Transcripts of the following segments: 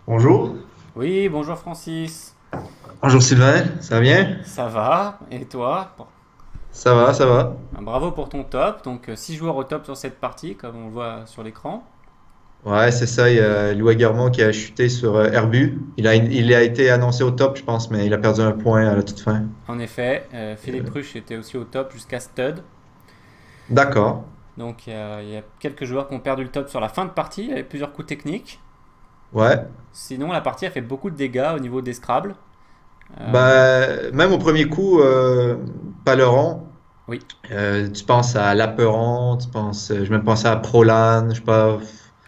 Bonjour. Oui, bonjour Francis. Bonjour Sylvain, ça va bien? Ça va? Et toi? Bon, Ça va, ça va. bravo pour ton top. Donc 6 joueurs au top sur cette partie, comme on le voit sur l'écran. Ouais, c'est ça, il y a Louis Guillermo qui a chuté sur Herbu. Il a été annoncé au top, je pense, mais il a perdu un point à la toute fin. En effet, Philippe Ruch était aussi au top jusqu'à stud. D'accord. Donc il y a quelques joueurs qui ont perdu le top sur la fin de partie avec plusieurs coups techniques. Ouais. Sinon, la partie a fait beaucoup de dégâts au niveau des Scrabble. Euh, Bah, même au premier coup, Paleron, oui, tu penses à Laperon, je même pensais à Prolan, je sais pas.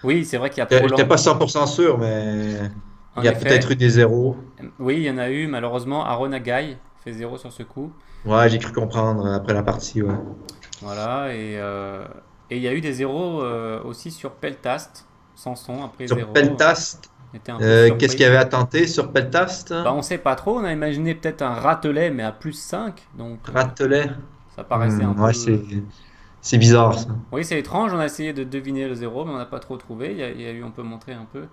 oui, c'est vrai qu'il y a J'étais Prolan. pas 100% sûr, mais il En y a peut-être effet, eu des zéros. oui, il y en a eu. Malheureusement, Aaron Agaï fait 0 sur ce coup. Ouais, j'ai cru comprendre après la partie, ouais. Voilà, et il y a eu des zéros aussi sur Peltast. Sanson, après Sur zéro, Peltast, était un peu qu'est-ce qu'il y surpris. avait à tenter sur Peltast? Bah, on sait pas trop, on a imaginé peut-être un ratelet, mais à plus 5 donc Ratelet. ça paraissait un Ouais, peu. c'est bizarre ça. Oui, c'est étrange, on a essayé de deviner le zéro, mais on n'a pas trop trouvé. Il y a eu, on peut montrer un peu,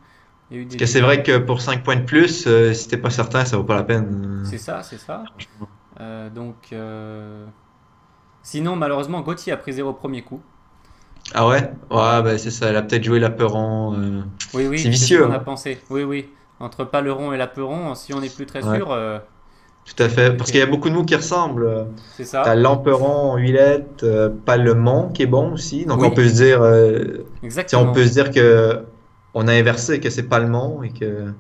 il y a eu Parce des que c'est dégâts. vrai que pour 5 points de plus, si t'es pas certain, ça vaut pas la peine. C'est ça, c'est ça. Donc, sinon, malheureusement, Gauthier a pris zéro au premier coup. Ah ouais? Ouais, Ouais. bah c'est ça, elle a peut-être joué l'apeuron. Oui, C'est oui, c'est ce vicieux, qu'on a hein? pensé. Oui, oui. Entre Paleron et Laperon, si on n'est plus très Ouais, sûr, tout à fait. c'est Parce qu'il y a terrible. beaucoup de mots qui ressemblent. C'est T'as ça. l'emperon, huilette, palemon qui est bon aussi. Donc on Oui, peut se dire, on peut exactement. se dire que on a inversé, que c'est palemon et que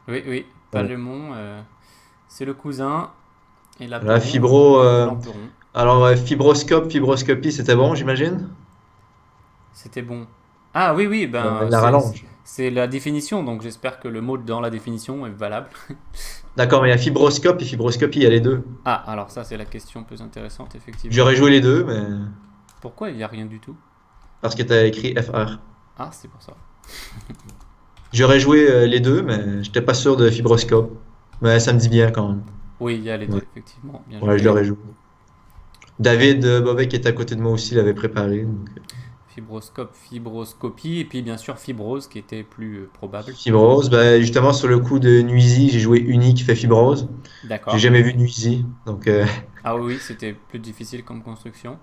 Oui, oui. voilà. Palemon, c'est le cousin. Et La Laperon, fibro. l'emperon. Alors fibroscope, fibroscopie, c'était bon, j'imagine? C'était bon. Ah oui, oui, ben La rallonge. c'est la définition, donc j'espère que le mot dans la définition est valable. D'accord, mais il y a fibroscope et fibroscopie, il y a les deux. Ah, alors ça c'est la question plus intéressante, J'aurais effectivement. joué les deux, mais Pourquoi il n'y a rien du tout? parce que tu as écrit FR. Ah, c'est pour ça. J'aurais joué les deux, mais j'étais pas sûr de fibroscope. Mais ça me dit bien quand même. Oui, il y a les Ouais, deux, effectivement. Bien ouais, je joué. l'aurais joué. David Bobet qui est à côté de moi aussi l'avait préparé. Donc, Fibroscope, fibroscopie, et puis bien sûr fibrose qui était plus probable. fibrose, bah, justement sur le coup de Nuisy, j'ai joué Uni qui fait fibrose. J'ai D'accord. jamais vu Nuisy, donc Ah oui, oui, c'était plus difficile comme construction.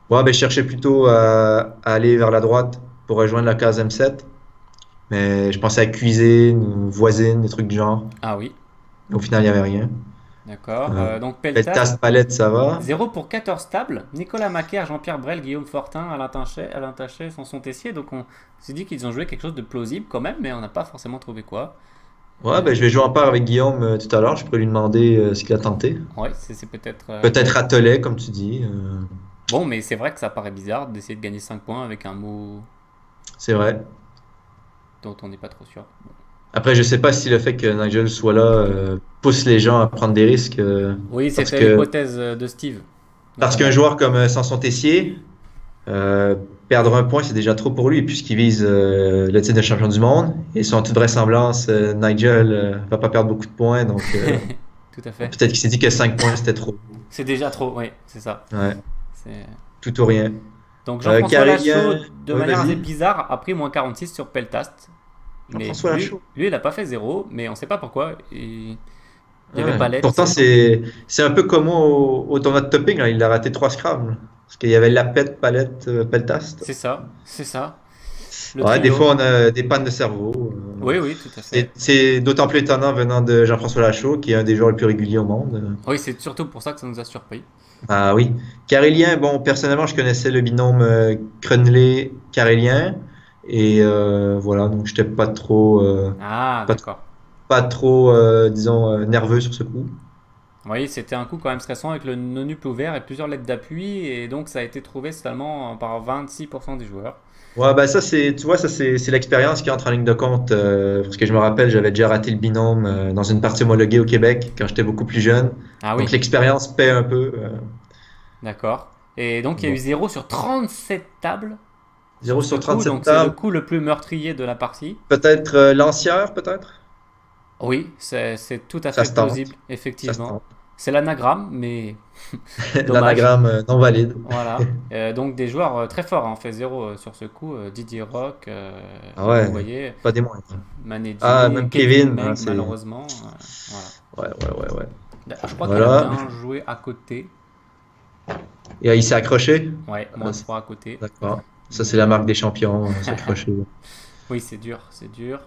ouais, ben, je cherchais plutôt à aller vers la droite pour rejoindre la case M7. Mais je pensais à cuisine, ou voisine, des trucs du genre. Ah oui, Au final, il n'y avait rien. d'accord. Euh, Donc Peltas, Peltas, palette, ça va. 0 pour 14 tables. Nicolas Macaire, Jean-Pierre Brel, Guillaume Fortin, Alain Tachet, Sanson Tessier. Donc on s'est dit qu'ils ont joué quelque chose de plausible quand même, mais on n'a pas forcément trouvé quoi. Ouais, ben, je vais jouer en part avec Guillaume tout à l'heure. Je pourrais lui demander ce qu'il a tenté. Ouais, c'est peut-être. Peut-être Ratelet, comme tu dis. Bon, mais c'est vrai que ça paraît bizarre d'essayer de gagner 5 points avec un mot C'est vrai. dont on n'est pas trop sûr. Après, je sais pas si le fait que Nigel soit là pousse les gens à prendre des risques. Oui, Parce c'était que l'hypothèse de Steve, parce qu'un notamment. joueur comme Samson Tessier, Euh, perdre un point, c'est déjà trop pour lui, puisqu'il vise le titre de champion du monde. Et sans toute vraisemblance, Nigel va pas perdre beaucoup de points. Donc, Tout à fait. peut-être qu'il s'est dit que 5 points, c'était trop. C'est déjà trop, oui, c'est ça. Ouais, C'est- tout ou rien. Donc Jean-François Lachaud, Carélien, de oui, manière assez vas-y. bizarre, a pris moins 46 sur Peltast. Mais Jean-François Lachaud. lui, il n'a pas fait zéro, mais on ne sait pas pourquoi. Il y avait Ouais. Palette. Pourtant, c'est un peu comme au tournoi de topping, là. Il a raté 3 Scrabble. Parce qu'il y avait Lapette, Palette, Peltast. C'est ça, c'est ça. Le Ouais, des trio. fois, on a des pannes de cerveau. Oui, oui, tout à C'est fait. c'est d'autant plus étonnant venant de Jean-François Lachaud, qui est un des joueurs les plus réguliers au monde. Oui, c'est surtout pour ça que ça nous a surpris. Ah oui. Carélien, bon, personnellement, je connaissais le binôme Crenley-Carélien. Et voilà, donc j'étais Ah, pas, d'accord. pas trop disons, nerveux sur ce coup. Oui, c'était un coup quand même stressant avec le non-up ouvert et plusieurs lettres d'appui, et donc ça a été trouvé seulement par 26% des joueurs. Ouais, bah ça, tu vois, ça, c'est l'expérience qui entre en ligne de compte. Parce que je me rappelle, j'avais déjà raté le binôme dans une partie homologuée au Québec quand j'étais beaucoup plus jeune. Ah Donc oui, l'expérience paie un peu. d'accord. Et donc il y a eu Bon. 0 sur 37 tables 0 sur ce sur coup, 37 donc c'est le tables. coup le plus meurtrier de la partie. Peut-être Lancière, peut-être? Oui, c'est tout à Ça fait se plausible, tente. Ça se effectivement. tente. C'est l'anagramme, mais dommage. L'anagramme non valide. Voilà. Donc des joueurs très forts, hein. On fait 0 sur ce coup. Didier Rock, Ah vous ouais, voyez, pas des moindres. Manedi, Ah, même Kevin Kevin, hein, Meng, c'est. malheureusement. Voilà. Ouais. Je crois qu'il a Voilà. bien joué à côté. Et il s'est accroché. Ouais, Ah, moins 3 à côté. d'accord. Ça, c'est Mais la marque des champions, s'accrocher. oui, c'est dur, c'est dur.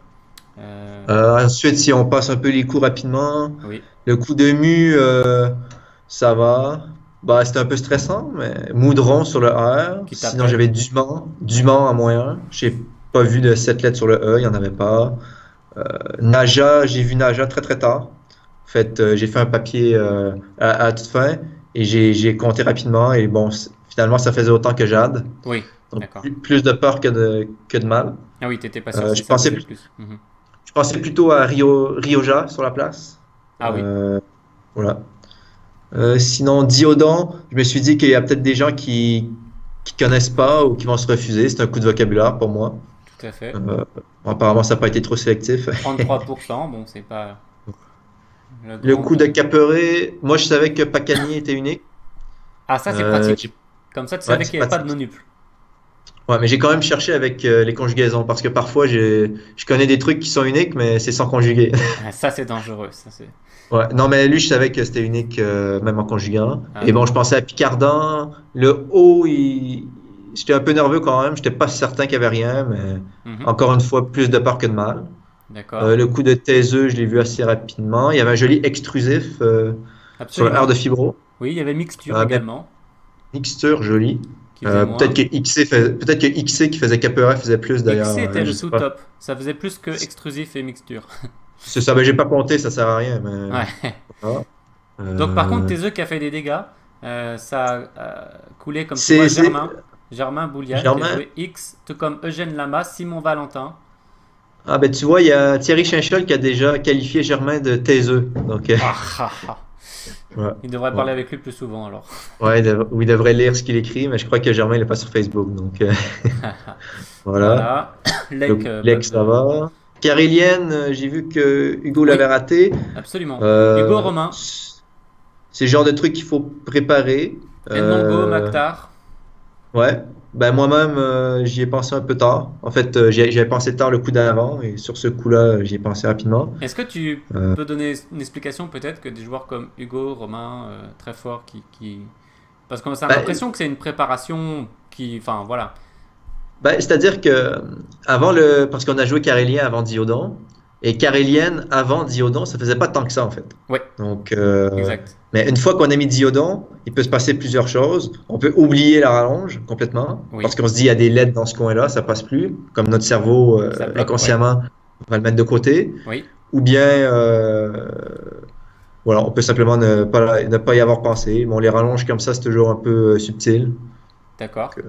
Euh, Ensuite, si on passe un peu les coups rapidement, oui, le coup de mu, ça va. Bah, c'était un peu stressant, mais Moudron sur le R. qui Sinon, t'appelle? j'avais Duman à -1. J'ai pas vu de 7 lettres sur le E, il n'y en avait pas. Naja, j'ai vu Naja très très tard. En fait, j'ai fait un papier à toute fin et j'ai compté rapidement. Et bon, finalement, ça faisait autant que Jade. Oui, Donc, d'accord. plus de peur que de mal. Ah oui, t'étais pas sûr si Je ça pensais, bougeait plus. Mhm. je pensais plutôt à Rioja sur la place. Ah oui, Euh, voilà. Sinon, Diodan, je me suis dit qu'il y a peut-être des gens qui connaissent pas ou qui vont se refuser. C'est un coup de vocabulaire pour moi. tout à fait. Bon, apparemment, ça n'a pas été trop sélectif. 33%, bon, c'est pas le Le grand. coup de Caperé, moi je savais que Pacani était unique. Ah, ça c'est Euh, pratique. j'ai- Comme ça, tu ouais, savais c'est qu'il n'y avait pas de pratique. nonuples. Ouais, mais j'ai quand même cherché avec les conjugaisons parce que parfois je connais des trucs qui sont uniques, mais c'est sans conjuguer. Ah, ça c'est dangereux. Ça, c'est... Ouais, non, mais lui je savais que c'était unique même en conjuguant. Ah Et oui. bon, je pensais à Picardin. Le O, j'étais un peu nerveux quand même. J'étais pas certain qu'il y avait rien, mais Mhm. encore une fois, plus de peur que de mal. D'accord. Le coup de taiseux, je l'ai vu assez rapidement. Il y avait un joli extrusif sur le R de Absolument. Fibro. Oui, il y avait mixture Mais également, mixture, joli. qui faisait moins. Peut-être que XC qui faisait Capera faisait plus XC d'ailleurs. était le Je sais pas. sous-top. Ça faisait plus que extrusif et mixture. C'est ça, mais j'ai pas compté, ça sert à rien. Mais Ouais. voilà. Donc par contre, Euh, tes œufs qui a fait des dégâts, ça a coulé comme tu vois c'est Germain Bouliane qui a Germain. joué X, tout comme Eugène Lama, Simon Valentin. Ah ben tu vois, il y a Thierry Chinchol qui a déjà qualifié Germain de taiseux. Donc Ah, ah, ah. ouais, Il devrait ouais. parler avec lui plus souvent alors. Ouais, ou il devrait lire ce qu'il écrit, mais je crois que Germain il est pas sur Facebook. Donc voilà. Voilà. Le Lec, pas Lex, ça de... va. Carélienne, j'ai vu que Hugo l'avait Oui, raté. absolument. Hugo Euh, Romain, c'est le genre de truc qu'il faut préparer. Ndongo, Euh, Maktar. Ouais, ben moi-même, j'y ai pensé un peu tard. En fait, j'avais pensé tard le coup d'avant, et sur ce coup-là, j'y ai pensé rapidement. Est-ce que tu Euh, peux donner une explication peut-être que des joueurs comme Hugo, Romain, très forts Parce que ça a ben, l'impression que c'est une préparation qui... Enfin voilà. c'est-à-dire que parce qu'on a joué Carélien avant Diodon, et Carélienne avant Diodon, ça faisait pas tant que ça en fait. Ouais, Donc, exact. mais une fois qu'on a mis Diodon, il peut se passer plusieurs choses. On peut oublier la rallonge complètement, parce Oui, qu'on se dit il y a des LED dans ce coin-là, ça passe plus, comme notre cerveau ça bloque, ouais. inconsciemment va le mettre de côté. Oui, Ou bien, voilà, on peut simplement ne pas y avoir pensé. Bon, les rallonges comme ça, c'est toujours un peu subtil. d'accord. Donc,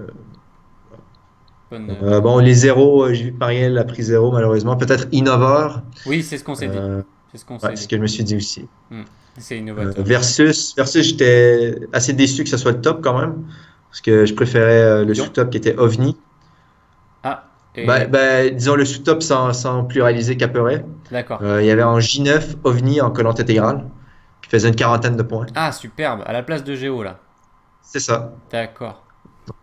Bonne, bon, les zéros, j'ai vu que Marielle a pris zéro malheureusement. Peut-être Innovar, Oui, c'est ce qu'on s'est dit. euh, C'est ce qu'on ouais, s'est c'est ce dit. que je me suis dit aussi. Hmm. C'est innovateur. Versus, j'étais assez déçu que ça soit le top quand même, parce que je préférais le Lyon. sous-top qui était OVNI. Ah, et... Disons le sous-top sans pluraliser Caperet. D'accord. Il y avait en J9 OVNI en collante intégrale, qui faisait une quarantaine de points. Ah, superbe. À la place de Géo, là. C'est ça. D'accord.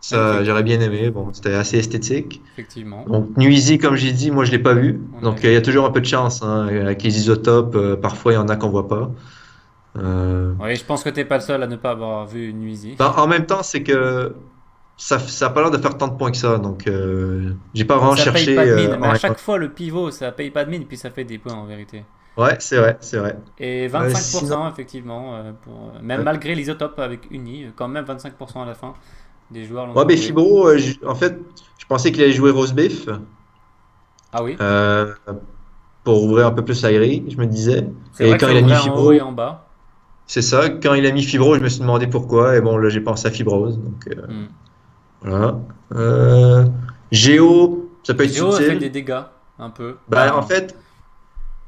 Ça, Magnifique. j'aurais bien aimé. Bon, c'était assez esthétique. Effectivement. Donc, Nuizy, comme j'ai dit, moi, je l'ai pas vu. On a Donc, vu. il y a toujours un peu de chance, hein. Avec les isotopes, parfois, il y en a qu'on voit pas. Euh, Oui, je pense que t'es pas le seul à ne pas avoir vu Nuizy. en même temps, c'est que ça a pas l'air de faire tant de points que ça. Donc, j'ai pas vraiment Ça paye cherché. pas de mine. Mais à chaque fois, le pivot, ça paye pas de mine, puis ça fait des points en vérité. Ouais, c'est vrai, c'est vrai. Et Sinon, 25%, effectivement, même ouais, malgré l'isotope avec Uni, quand même 25% à la fin des joueurs l'ont ouais, ben, trouvé. Fibro, en fait, je pensais qu'il allait jouer Rose Beef Ah oui, euh, pour ouvrir un peu plus la grille, je me disais. c'est Et vrai que quand ça il a mis ouvrait en haut et Fibro, en bas. c'est ça. Quand il a mis Fibro, je me suis demandé pourquoi. Et bon, là, j'ai pensé à Fibrose. Donc, Hmm. voilà. Euh, Géo, ça peut être Géo a fait subtil. des dégâts, un peu. En Enfin, fait,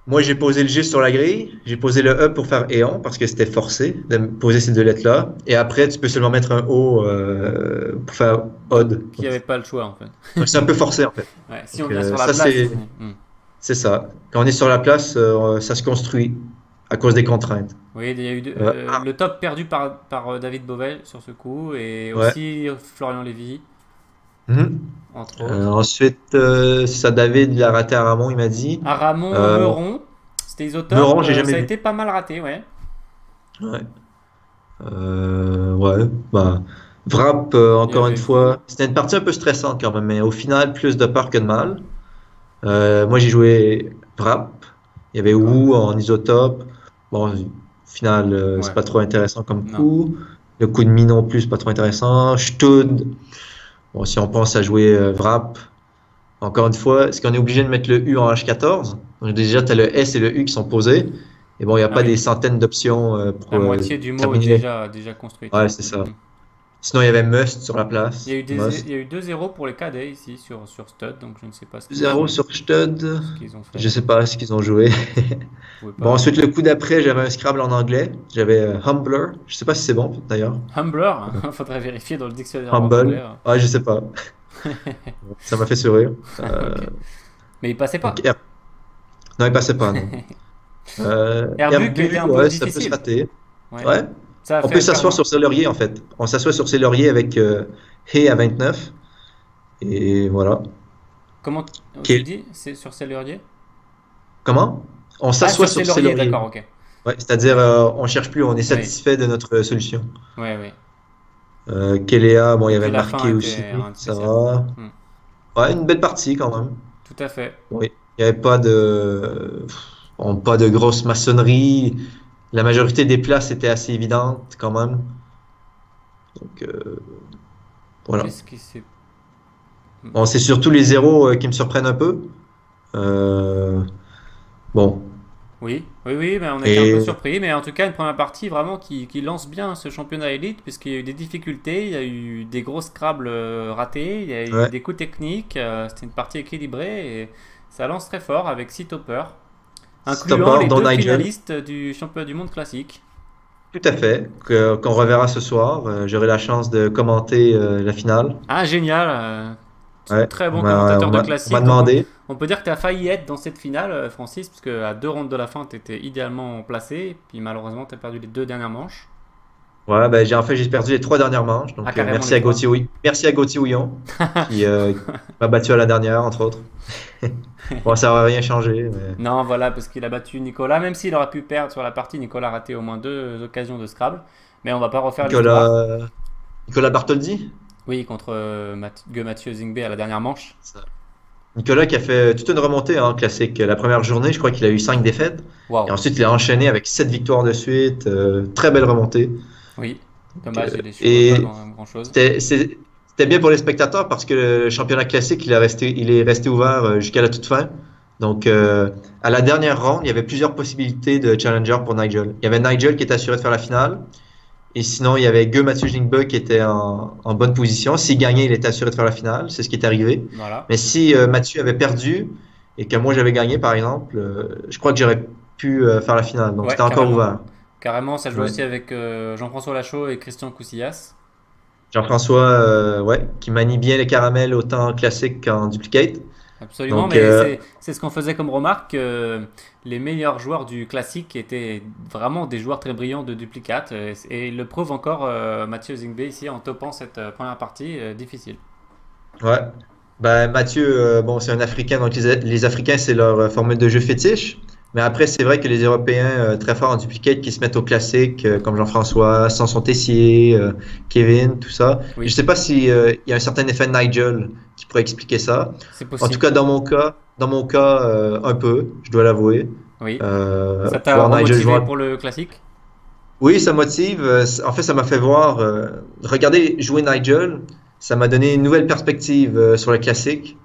moi, j'ai posé le G sur la grille. J'ai posé le E pour faire Éon parce que c'était forcé de poser ces deux lettres-là. Et après, tu peux seulement mettre un O pour faire donc, Odd. qui avait pas le choix, en fait. Donc, c'est un peu forcé, en fait. Ouais, si on Donc, vient sur la ça, place. c'est Hmm. c'est ça. Quand on est sur la place, ça se construit. à cause des contraintes. Oui, il y a eu le top perdu par David Beauvais sur ce coup, et Ouais. aussi Florian Lévy, Mhm. entre autres. Ensuite, ça David l'a raté à Ramon, il m'a dit. À Ramon Euh, Meuron, c'était Isotop, Meuron, j'ai jamais ça a vu. été pas mal raté, ouais. Ouais. Ouais, bah, Vrap, Il y encore une avait vous. fois, c'était une partie un peu stressante quand même, mais au final, plus de peur que de mal. Moi, j'ai joué Vrap. Il y avait D'accord. Wu en isotope. Bon, au final, c'est Ouais. pas trop intéressant comme Non. coup. Le coup de mie non plus, c'est pas trop intéressant. Stud, bon, si on pense à jouer Vrap, encore une fois, est-ce qu'on est obligé de mettre le U en H14? Donc déjà, tu as le S et le U qui sont posés. Et bon, il n'y a Ah pas des oui. centaines d'options La pour moitié du mot est terminer. déjà construite. Ouais, c'est ça. Mhm. Sinon, il y avait Must sur la Il y a place. eu il Must. y a eu 2-0 pour les cadets ici sur Stud, donc je ne sais pas 0 sur Stud. ce qu'ils ont fait. Je sais pas ce qu'ils ont joué. Vous pouvez Bon, pas. ensuite, le coup d'après, j'avais un Scrabble en anglais. J'avais Humbler. Je sais pas si c'est bon, d'ailleurs. Humbler, faudrait vérifier dans le dictionnaire en Humble. anglais. Ouais, je sais pas. Ça m'a fait sourire. Ok. Mais il passait Donc, pas. non, il passait pas, non. Herbuck était Herbu, un peu ouais, ça peut se difficile. rater. Ouais. Ouais. Ça a On fait peut s'asseoir faire. sur ses lauriers, en fait. On s'assoit sur ses lauriers avec Hey à 29. Et voilà. Comment tu Quel- dis? C'est sur Cellurier? Comment? On Ah, s'assoit sur sur ses Cellurier, lauriers. d'accord, ok. Ouais, c'est-à-dire, on cherche plus, on est Oui, satisfait de notre solution. oui, oui. Kelea, bon, il y Et avait puis la fin marqué aussi, était rien de ça spécial. va. Hmm. Ouais, une belle partie quand même. Tout à fait. Oui, il n'y avait pas de grosse maçonnerie. La majorité des places étaient assez évidentes quand même. Donc voilà. Qu'est-ce qui s'est. Bon, c'est surtout les zéros qui me surprennent un peu. Euh, bon, Oui, oui, oui, mais on était un peu et surpris. Mais en tout cas, une première partie vraiment qui lance bien ce championnat élite, puisqu'il y a eu des difficultés, il y a eu des grosses Scrabbles ratés, il y a eu ouais, des coups techniques. C'était une partie équilibrée et ça lance très fort avec 6 toppers, incluant stopper, les dont deux Nigel. finalistes du championnat du monde classique. Tout à fait, qu'on reverra ce soir. J'aurai la chance de commenter la finale. Ah, génial! Ouais, Très bon commentateur de on m'a classique. Donc, demandé. on peut dire que tu as failli être dans cette finale, Francis, parce qu'à 2 rounds de la fin, tu étais idéalement placé. Puis malheureusement, tu as perdu les 2 dernières manches. Ouais, ben, j'ai perdu les 3 dernières manches. Ah, Donc carrément les trois. Merci à Gauthier Houillon qui m'a battu à la dernière, entre autres. Bon, ça n'aurait rien changé, mais Non, voilà, parce qu'il a battu Nicolas. Même s'il aurait pu perdre sur la partie, Nicolas a raté au moins 2 occasions de Scrabble. Mais on va pas refaire l'histoire. Nicolas, Nicolas Bartholdi. Oui, contre Mathieu Zingbe à la dernière manche. Ça. Nicolas qui a fait toute une remontée en classique. La première journée, je crois qu'il a eu 5 défaites. Et Waouh. ensuite, il a enchaîné avec 7 victoires de suite. Très belle remontée. Oui, dommage, il échouera pas Et dans grand-chose. c'était bien pour les spectateurs parce que le championnat classique, il est resté ouvert jusqu'à la toute fin. Donc, à la dernière ronde, il y avait plusieurs possibilités de challenger pour Nigel. Il y avait Nigel qui était assuré de faire la finale. Et sinon, il y avait Mathieu Jingbe qui était en bonne position. S'il gagnait, il était assuré de faire la finale. C'est ce qui est arrivé. Voilà. Mais si Mathieu avait perdu et que moi j'avais gagné, par exemple, je crois que j'aurais pu faire la finale. Donc, Ouais, c'était encore carrément. ouvert. Carrément, ça joue Ouais. aussi avec Jean-François Lachaud et Christian Coussillas. Jean-François, ouais, qui manie bien les caramels autant en classique qu'en duplicate. Absolument, Donc, mais c'est ce qu'on faisait comme remarque. Les meilleurs joueurs du classique étaient vraiment des joueurs très brillants de duplicate. Et le prouve encore Mathieu Zingbe ici en topant cette première partie difficile. ouais. Ben, Mathieu, bon, c'est un Africain, donc les Africains, c'est leur formule de jeu fétiche. Mais après, c'est vrai que les Européens très forts en duplicate qui se mettent au classique, comme Jean-François, Samson Tessier, Kevin, tout ça. Je Oui, sais pas si il y a un certain effet Nigel qui pourrait expliquer ça. c'est En tout possible. cas, dans mon cas, un peu, je dois l'avouer. Oui. Ça t'a Voir Nigel remotivé jouer. pour le classique? Oui, ça motive. En fait, ça m'a fait voir, regarder jouer Nigel, ça m'a donné une nouvelle perspective sur le classique.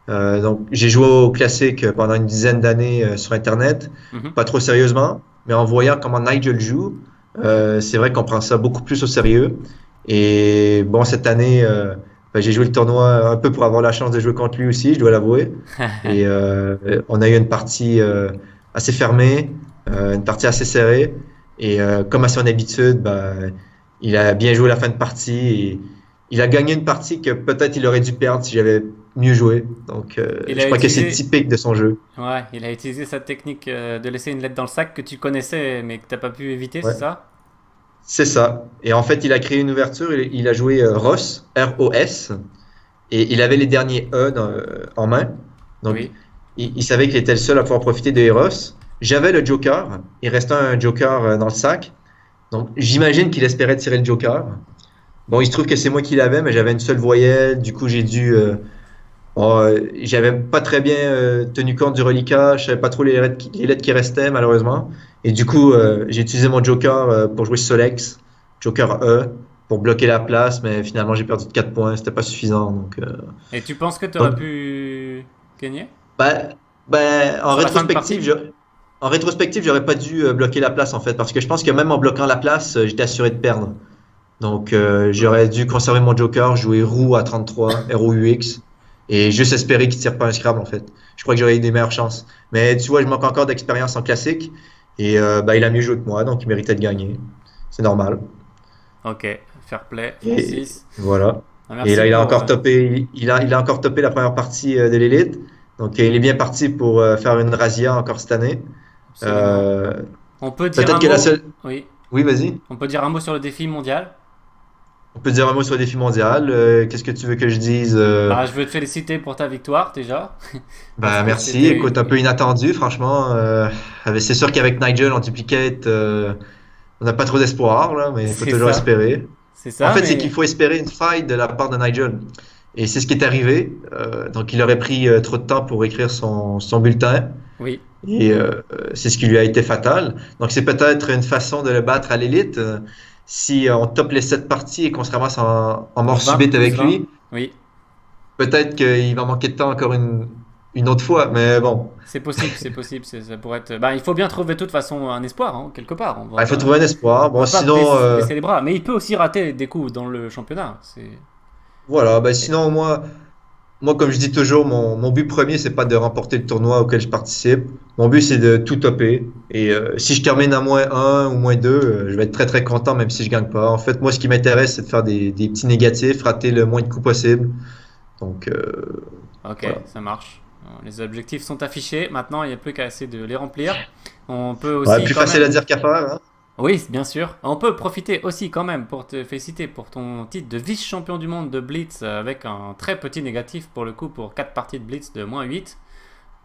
Donc, j'ai joué au classique pendant une dizaine d'années sur Internet, Mhm. pas trop sérieusement, mais en voyant comment Nigel joue, c'est vrai qu'on prend ça beaucoup plus au sérieux. Et bon, cette année, ben, j'ai joué le tournoi un peu pour avoir la chance de jouer contre lui aussi, je dois l'avouer. Et on a eu une partie assez fermée, une partie assez serrée. Et comme à son habitude, ben, il a bien joué la fin de partie. Et il a gagné une partie que peut-être il aurait dû perdre si j'avais mieux jouer. Donc, Il je a crois que c'est utilisé, typique de son jeu. ouais, il a utilisé sa technique de laisser une lettre dans le sac que tu connaissais mais que t'as pas pu éviter, c'est Ouais. ça? C'est ça. Et en fait, il a créé une ouverture. Il a joué Ross, R-O-S, et il avait les derniers en main. Donc, Oui. il savait qu'il était le seul à pouvoir profiter de Eros. J'avais le Joker. Il restait un Joker dans le sac. Donc, j'imagine qu'il espérait tirer le Joker. Bon, il se trouve que c'est moi qui l'avais, mais j'avais une seule voyelle. Du coup, j'ai dû. Bon, j'avais pas très bien tenu compte du reliquat. Je savais pas trop les lettres qui restaient, malheureusement. Et du coup, j'ai utilisé mon Joker pour jouer Solex, Joker E, pour bloquer la place. Mais finalement, j'ai perdu de 4 points. C'était pas suffisant. Et tu penses que tu aurais Donc, pu gagner bah, en sur la fin de rétrospective, partie? j'aurais pas dû bloquer la place en fait, parce que je pense que même en bloquant la place, j'étais assuré de perdre. Donc, Ouais. j'aurais dû conserver mon Joker, jouer roue à 33, ROUX, et juste espérer qu'il tire pas un Scrabble en fait. Je crois que j'aurais eu des meilleures chances. Mais tu vois, je manque encore d'expérience en classique, et il a mieux joué que moi, donc il méritait de gagner. C'est normal. Ok, fair play, Et Francis. voilà. Ah, Et merci là, pour. il a encore topé la première partie de l'élite. Donc, il est bien parti pour faire une razzia encore cette année. Absolument. Euh, On peut dire un peut-être que la mot. seule. Oui. Oui, vas-y. On peut dire un mot sur le défi mondial. On peut dire un mot sur le défi mondial. Qu'est-ce que tu veux que je dise? Bah, je veux te féliciter pour ta victoire déjà. Parce Bah, que merci. c'était Écoute, un peu inattendu, franchement. C'est sûr qu'avec Nigel en duplicate, on n'a pas trop d'espoir, là, mais il faut c'est toujours ça. espérer. C'est En ça, fait, c'est qu'il mais. faut espérer une faille de la part de Nigel. Et c'est ce qui est arrivé. Donc, il aurait pris trop de temps pour écrire son bulletin. Oui. Et c'est ce qui lui a été fatal. Donc, c'est peut-être une façon de le battre à l'élite. Si on top les 7 parties et qu'on se ramasse en En mort 20 subite plus avec 20. lui, Oui. peut-être qu'il va manquer de temps encore une autre fois. Mais bon, C'est possible, c'est possible. Ça pourrait être. Bah, il faut bien trouver de toute façon un espoir, hein, quelque part. il faut trouver un espoir. On Bon, va pas sinon, baisser les bras. Mais il peut aussi rater des coups dans le championnat. C'est. voilà. Ben, Et- sinon, moi, comme je dis toujours, mon but premier, c'est pas de remporter le tournoi auquel je participe. Mon but, c'est de tout topper. Et si je termine à -1 ou -2, je vais être très très content, même si je gagne pas. En fait, moi, ce qui m'intéresse, c'est de faire des petits négatifs, rater le moins de coups possible. Donc, Ok, voilà. ça marche. Les objectifs sont affichés. Maintenant, il n'y a plus qu'à essayer de les remplir. On peut Ouais, aussi plus quand facile à même. dire qu'à faire, hein. Oui, bien sûr. On peut profiter aussi quand même pour te féliciter pour ton titre de vice-champion du monde de Blitz avec un très petit négatif pour le coup pour 4 parties de Blitz de -8.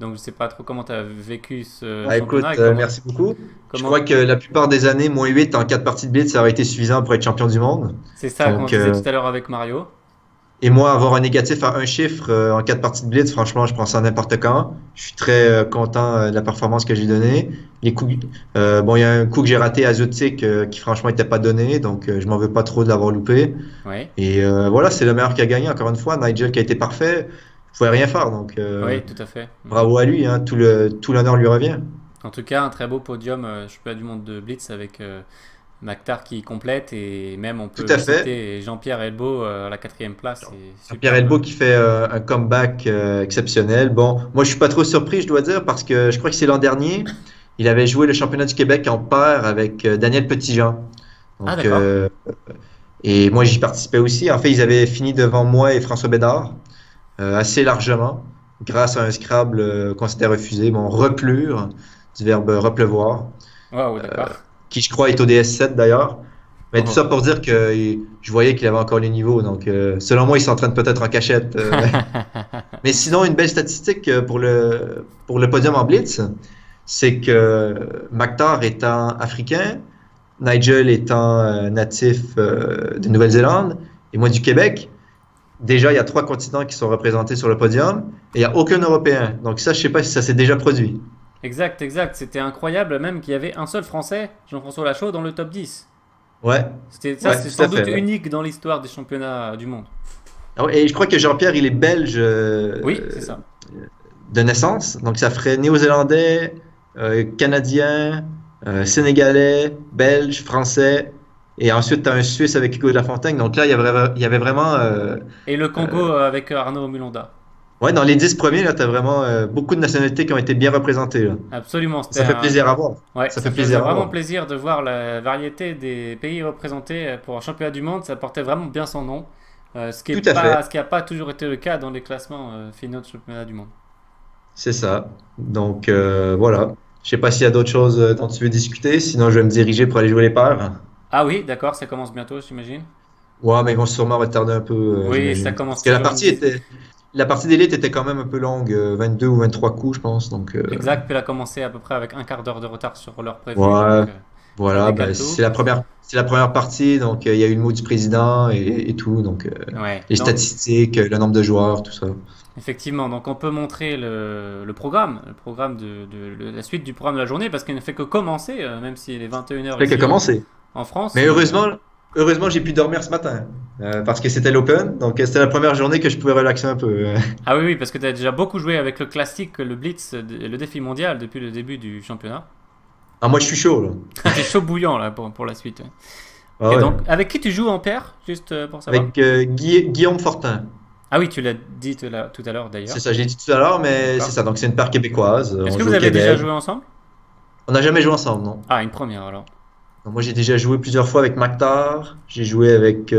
Donc je sais pas trop comment tu as vécu ce Ah, championnat écoute, et comment merci beaucoup. Je comment crois que la plupart des années, -8 en 4 parties de blitz, ça aurait été suffisant pour être champion du monde. c'est ça qu'on Donc, disait tout à l'heure avec Mario. et moi, avoir un négatif à un chiffre en 4 parties de blitz, franchement, je prends ça n'importe quand. Je suis très content de la performance que j'ai donnée. Les coups, bon, il y a un coup que j'ai raté à Zotic qui franchement n'était pas donné, donc je m'en veux pas trop de l'avoir loupé. Oui. Et voilà, c'est le meilleur qui a gagné, encore une fois. Nigel qui a été parfait, je pouvais rien faire, donc Oui, tout à fait. bravo à lui, hein, tout l'honneur lui revient. En tout cas, un très beau podium championnat du monde de Blitz avec Maktar qui complète et même on Tout peut à aussi fait. citer Jean-Pierre Elbaud à la quatrième place. C'est Pierre superbe. Elbeau qui fait un comeback exceptionnel. Bon, moi je suis pas trop surpris, je dois dire, parce que je crois que c'est l'an dernier, il avait joué le championnat du Québec en paire avec Daniel Petitjean. Ah Donc, d'accord. et moi j'y participais aussi. En fait, ils avaient fini devant moi et François Bédard assez largement, grâce à un Scrabble qu'on s'était refusé. Bon, replure, du verbe repleuvoir, Waouh, d'accord. qui je crois est au DS7 d'ailleurs. Mais tout Oh. ça pour dire que je voyais qu'il avait encore les niveaux. Donc, selon moi, il s'entraîne peut-être en cachette. Mais sinon, une belle statistique pour le podium en blitz, c'est que Maktar étant africain, Nigel étant natif de Nouvelle-Zélande, et moi du Québec, déjà, il y a 3 continents qui sont représentés sur le podium, et il n'y a aucun Européen. Donc ça, je sais pas si ça s'est déjà produit. Exact, exact. C'était incroyable même qu'il y avait un seul Français, Jean-François Lachaud, dans le top 10. Ouais, Ça, ouais, c'est tout sans à fait. doute Ouais. unique dans l'histoire des championnats du monde. Ah ouais, et je crois que Jean-Pierre, il est belge Oui, c'est ça. de naissance, donc ça ferait néo-zélandais, canadien, sénégalais, belge, français, et ensuite tu as un Suisse avec Hugo de la Fontaine. Donc là, il y avait vraiment, Et le Congo euh, avec Arnaud Mulonda. ouais, dans les 10 premiers, là, tu as vraiment beaucoup de nationalités qui ont été bien représentées, là. Absolument, Ça fait plaisir à voir. ouais, Ça ça fait faisait plaisir à vraiment voir. plaisir de voir la variété des pays représentés pour un championnat du monde. Ça portait vraiment bien son nom. Tout à fait. Ce qui n'a pas toujours été le cas dans les classements finaux de championnat du monde. C'est ça. Donc voilà. Je sais pas s'il y a d'autres choses dont tu veux discuter, sinon je vais me diriger pour aller jouer les paires. Ah oui, d'accord, ça commence bientôt, j'imagine. Ouais, mais ils vont sûrement retarder un peu, Oui, ça j'imagine. commence Parce que la toujours une partie était, la partie d'élite était quand même un peu longue, 22 ou 23 coups, je pense. Donc exact, puis elle a commencé à peu près avec un quart d'heure de retard sur l'heure prévue, ouais, donc ça voilà. décale Ben, tout. c'est la première partie, donc il y a eu le mot du président et tout, donc Ouais, les donc statistiques, le nombre de joueurs, tout ça. effectivement, donc on peut montrer le programme la suite du programme de la journée, parce qu'il ne fait que commencer, même s'il est 21 h Fait que ici commencer. en France. Mais heureusement, j'ai pu dormir ce matin parce que c'était l'Open, donc c'était la première journée que je pouvais relaxer un peu. Ah oui, oui, parce que tu as déjà beaucoup joué avec le classique, le Blitz et le défi mondial depuis le début du championnat. Ah, moi, je suis chaud là. T'es chaud bouillant là pour la suite. Ouais. Ah Et ouais. donc, avec qui tu joues en paire, juste pour savoir? Avec Guillaume Fortin. Ah oui, tu l'as dit tout à l'heure C'est d'ailleurs. ça, j'ai dit tout à l'heure, mais c'est D'accord. ça. Donc, c'est une paire québécoise. Est-ce On que joue vous au avez déjà Québec. joué ensemble? On n'a jamais joué ensemble, non. Ah, une première alors. Donc, moi, j'ai déjà joué plusieurs fois avec Maktar. J'ai joué avec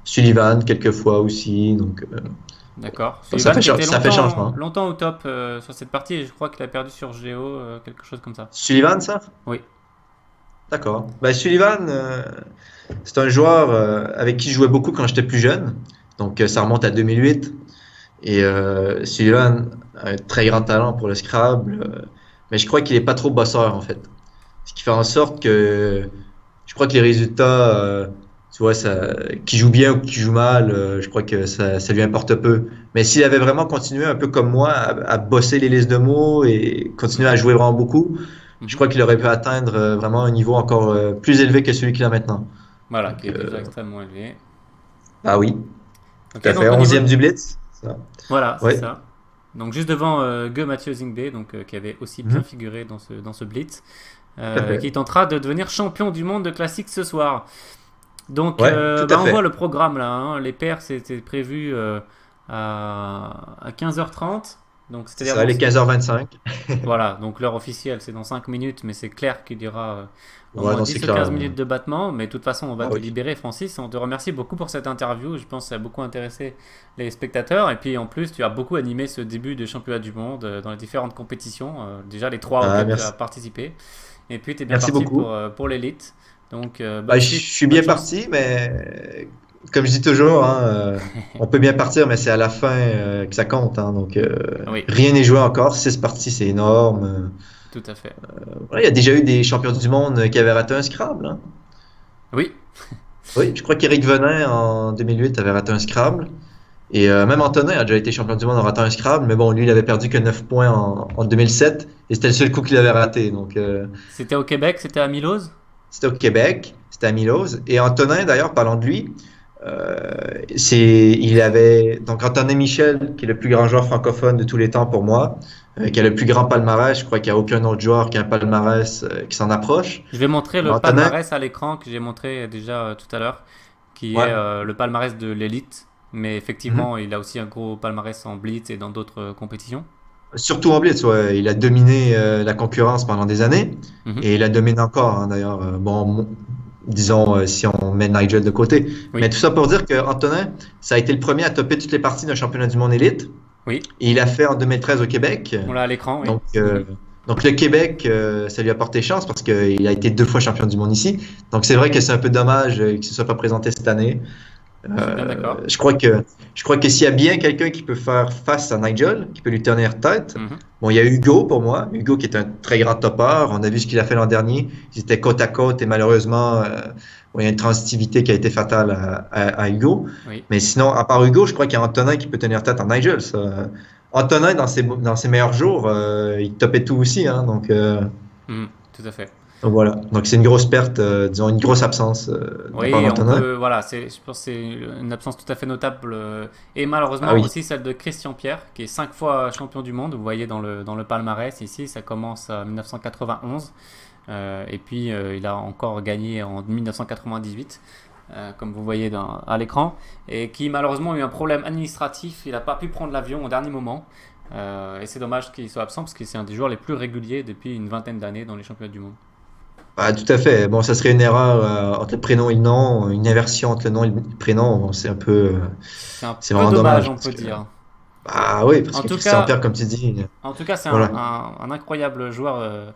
Sullivan quelques fois aussi. D'accord. Donc ça Sullivan qui était ça fait changement. longtemps au top sur cette partie et je crois qu'il a perdu sur Géo, quelque chose comme ça. Sullivan, ça? Oui. D'accord. Ben, Sullivan, c'est un joueur avec qui je jouais beaucoup quand j'étais plus jeune. Donc, ça remonte à 2008. Et Sullivan a un très grand talent pour le Scrabble. Mais je crois qu'il est pas trop bosseur, en fait. Ce qui fait en sorte que je crois que les résultats, tu vois, qu'il joue bien ou qu'il joue mal, je crois que ça lui importe peu. Mais s'il avait vraiment continué un peu comme moi à bosser les listes de mots et continuer à Mhm. jouer vraiment beaucoup, je Mhm. crois qu'il aurait pu atteindre vraiment un niveau encore plus élevé que celui qu'il a maintenant. Voilà, qui Donc, est déjà extrêmement élevé. ah oui, Ok, tout à fait. donc au niveau. 11e du Blitz. Ça. Voilà, c'est Oui, ça. Donc juste devant Mathieu Zingbe, donc, qui avait aussi bien mhm, figuré dans ce Blitz, tout à qui fait. tentera de devenir champion du monde de classique ce soir. Donc Ouais, tout à on voit fait. le programme là, hein. Les paires c'était prévu à 15h30. Donc C'est c'est-à-dire ça, les 15h25. voilà, donc l'heure officielle c'est dans 5 minutes, mais c'est clair qu'il y aura au Ouais, moins non, c'est 10 ou 15 clair. minutes de battement. Mais de toute façon, on va Ah te oui. libérer, Francis. On te remercie beaucoup pour cette interview. Je pense que ça a beaucoup intéressé les spectateurs. Et puis en plus, tu as beaucoup animé ce début de championnat du monde dans les différentes compétitions. Déjà les trois Ah, auxquelles tu as merci. participé. Et puis tu es bien Merci parti beaucoup. pour l'élite. Donc Bah, je suis bonne bien chance. parti, mais comme je dis toujours, hein, on peut bien partir, mais c'est à la fin que ça compte. Hein, donc, Oui, rien n'est joué encore. 6 parties, c'est énorme. tout à fait. Voilà, il y a déjà eu des champions du monde qui avaient raté un Scrabble. Hein. Oui, Oui, je crois qu'Éric Venin, en 2008, avait raté un Scrabble. Et même Antonin a déjà été champion du monde en ratant un Scrabble. Mais bon, lui, il avait perdu que 9 points en 2007. Et c'était le seul coup qu'il avait raté. Donc, c'était au Québec, c'était à Mulhouse. c'était au Québec, c'était à Milos. Et Antonin, d'ailleurs, parlant de lui, il avait donc Antonin Michel, qui est le plus grand joueur francophone de tous les temps pour moi, qui a le plus grand palmarès. Je crois qu'il n'y a aucun autre joueur qui a un palmarès qui s'en approche. Je vais montrer le Antonin, palmarès à l'écran que j'ai montré déjà tout à l'heure, qui est ouais. le palmarès de l'élite. Mais Mhm. effectivement, il a aussi un gros palmarès en blitz et dans d'autres compétitions. Surtout en blitz, ouais. Il a dominé la concurrence pendant des années Mhm. et il la domine encore, hein, d'ailleurs. Disons, si on met Nigel de côté. Mais Oui, tout ça pour dire que Antonin, ça a été le premier à topper toutes les parties d'un championnat du monde élite. oui, Et il a fait en 2013 au Québec. on l'a à l'écran, oui. Donc, Mhm. donc le Québec, ça lui a porté chance parce qu'il a été 2 fois champion du monde ici. Donc c'est vrai que c'est un peu dommage qu'il ne se soit pas présenté cette année. Je suis bien d'accord. Je crois que s'il y a bien quelqu'un qui peut faire face à Nigel, qui peut lui tenir tête, Mhm. bon, il y a Hugo pour moi. Hugo qui est un très grand topper. On a vu ce qu'il a fait l'an dernier. Ils étaient côte à côte et malheureusement, bon, il y a une transitivité qui a été fatale à Hugo. Oui, Mais sinon, à part Hugo, je crois qu'il y a Antonin qui peut tenir tête à Nigel. Ça. Antonin, dans ses meilleurs jours, il topait tout aussi. Hein, mhm. Tout à fait. donc voilà. Donc c'est une grosse perte, disons une grosse absence de la part Oui, on d'Antonin. peut, voilà, je pense que c'est une absence tout à fait notable. Et Ah malheureusement oui. aussi celle de Christian Pierre, qui est 5 fois champion du monde. Vous voyez dans le palmarès ici, ça commence en 1991. Et puis il a encore gagné en 1998, comme vous voyez à l'écran. Et qui malheureusement a eu un problème administratif. Il n'a pas pu prendre l'avion au dernier moment. Et c'est dommage qu'il soit absent parce que c'est un des joueurs les plus réguliers depuis une vingtaine d'années dans les championnats du monde. Ah, tout à fait. Bon, ça serait une erreur entre le prénom et le nom, une inversion entre le nom et le prénom. Bon, c'est un peu, C'est un c'est peu vraiment dommage, dommage on parce peut que, dire. ah oui, parce En que tout Christian cas, Pierre, comme tu dis, c'est voilà. un incroyable joueur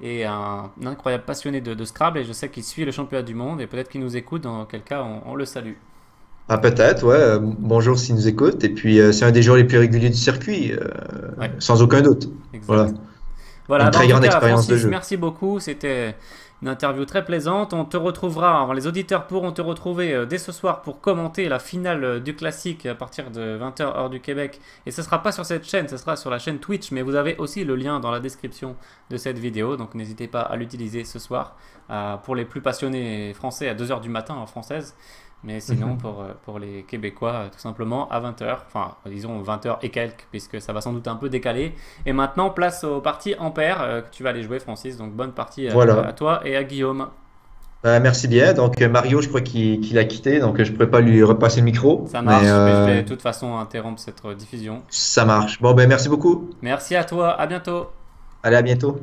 et un incroyable passionné de Scrabble. Et je sais qu'il suit le championnat du monde et peut-être qu'il nous écoute. Dans quel cas, on le salue. Ah, peut-être, ouais. Bonjour s'il nous écoute. Et puis, c'est un des joueurs les plus réguliers du circuit, Ouais, sans aucun doute. Voilà. exact. Voilà, Une bah en très tout grande cas, expérience de Francis, jeu. merci beaucoup. C'était une interview très plaisante. On te retrouvera, enfin, les auditeurs pourront te retrouver dès ce soir pour commenter la finale du classique à partir de 20h heure du Québec. Et ce sera pas sur cette chaîne, ce sera sur la chaîne Twitch, mais vous avez aussi le lien dans la description de cette vidéo, donc n'hésitez pas à l'utiliser ce soir pour les plus passionnés français à 2h du matin en française. Mais sinon, Mhm. pour les Québécois, tout simplement à 20h, enfin disons 20h et quelques, puisque ça va sans doute un peu décaler. Et maintenant, place aux parties en paire que tu vas aller jouer, Francis. Donc bonne partie à Voilà. toi et à Guillaume. Merci bien. Donc, Mario, je crois qu'il a quitté, donc je ne pourrais pas lui repasser le micro, Ça mais marche, mais je vais de toute façon interrompre cette diffusion. ça marche. Bon, ben, merci beaucoup. Merci à toi, à bientôt. Allez, à bientôt.